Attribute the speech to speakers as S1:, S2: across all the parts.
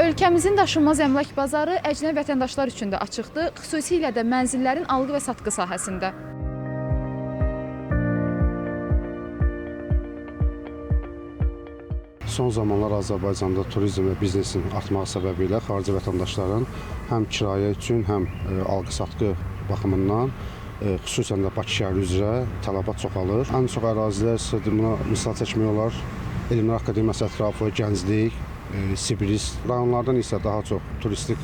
S1: Ölkəmizin daşınmaz əmlak bazarı əcnəbi vətəndaşlar üçün də açıqdır, xüsusilə də mənzillərin alğı və satqı sahəsində.
S2: Son zamanlar Azərbaycanda turizm və biznesin artması səbəbilə xarici vətəndaşların həm kirayə üçün, həm alqı-satqı baxımından xüsusən də Bakı şəhəri üzrə tələbat çoxalır. Ən çox ərazilər buna misal çəkmək olar. Elmlər Akademiyası ətrafı, Gənclik, Sibris rayonlardan isə daha çox turistik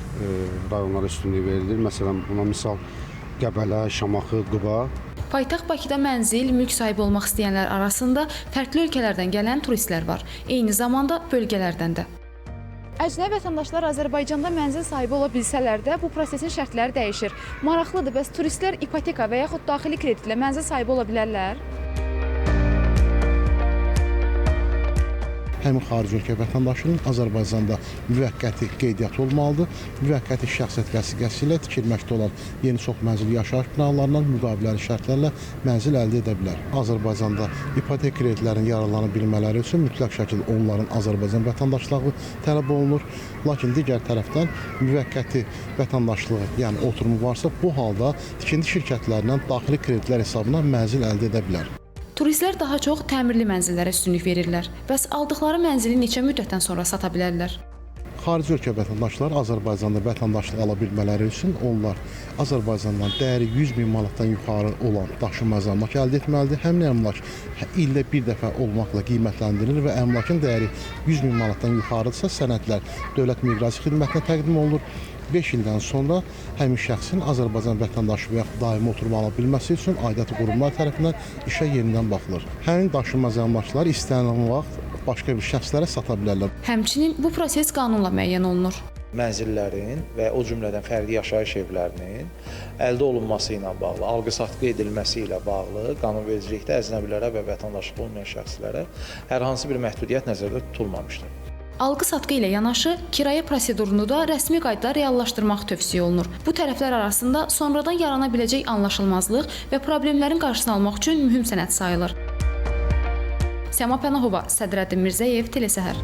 S2: rayonlara üstünlük verilir. Məsələn, buna misal Qəbələ, Şamaxı, Quba.
S1: Paytaxt Bakıda mənzil, mülk sahibi olmaq istəyənlər arasında fərqli ölkələrdən gələn turistlər var. Eyni zamanda bölgələrdən də. Əcnəbi vətəndaşlar Azərbaycanda mənzil sahibi ola bilsələr də, bu prosesin şərtləri dəyişir. Maraqlıdır, bəs turistlər ipoteka və yaxud daxili kreditlə mənzil sahibi ola bilərlər?
S3: Həmin xarici ölkə vətəndaşının Azərbaycanda müvəqqəti qeydiyyatı olmalıdır. Müvəqqəti şəxsiyyət vəsiqəsi ilə tikilməkdə olan yeni çox mənzilli yaşayış binalarından müqaviləli şərtlərlə mənzil əldə edə bilər. Azərbaycanda ipotek kreditlərin yararlana bilmələri üçün mütləq şəkildə onların Azərbaycan vətəndaşlığı tələb olunur. Lakin digər tərəfdən müvəqqəti vətəndaşlığı, yəni oturumu varsa, bu halda tikinti şirkətlərindən daxili kreditlər hesabına mənzil əldə edə bilər.
S1: Turistlər daha çox təmirli mənzillərə üstünlük verirlər. Bəs aldıqları mənzili neçə müddətdən sonra sata bilərlər?
S3: Xarici ölkə vətəndaşları Azərbaycanda vətəndaşlıq ala bilmələri üçün onlar Azərbaycandan dəyəri 100 min manatdan yuxarı olan daşınmaz əmlak əldə etməlidir. Həmin əmlak ildə bir dəfə olmaqla qiymətləndirilir və əmlakın dəyəri 100 min manatdan yuxarıdırsa sənədlər Dövlət Miqrasiya Xidmətinə təqdim olunur. 5 ildən sonra həmin şəxsin Azərbaycan vətəndaşı və yaxud daimi oturum ala bilməsi üçün aidiyyatı qurumlar tərəfindən işə yenidən baxılır. Həmin daşınmaz əmlaklar istənilən vaxt başqa bir şəxslərə sata bilərlər.
S1: Həmçinin bu proses qanunla müəyyən olunur.
S4: Mənzillərin və o cümlədən fərqli yaşayış evlərinin əldə olunması ilə bağlı, alqı-satqı edilməsi ilə bağlı qanunvericilikdə əcnəbilərə və vətəndaşlığı olmayan şəxslərə hər hansı bir məhdudiyyət nəzərdə tutulmamışdır.
S1: Alqı-satqı ilə yanaşı, kirayə prosedurunu da rəsmi qaydada reallaşdırmaq tövsiyə olunur. Bu tərəflər arasında sonradan yarana biləcək anlaşılmazlıq və problemlərin qarşısını almaq üçün mühüm sənəd sayılır. Səma Pənahova, Sədrəddin Mirzəyev, Telesəhər.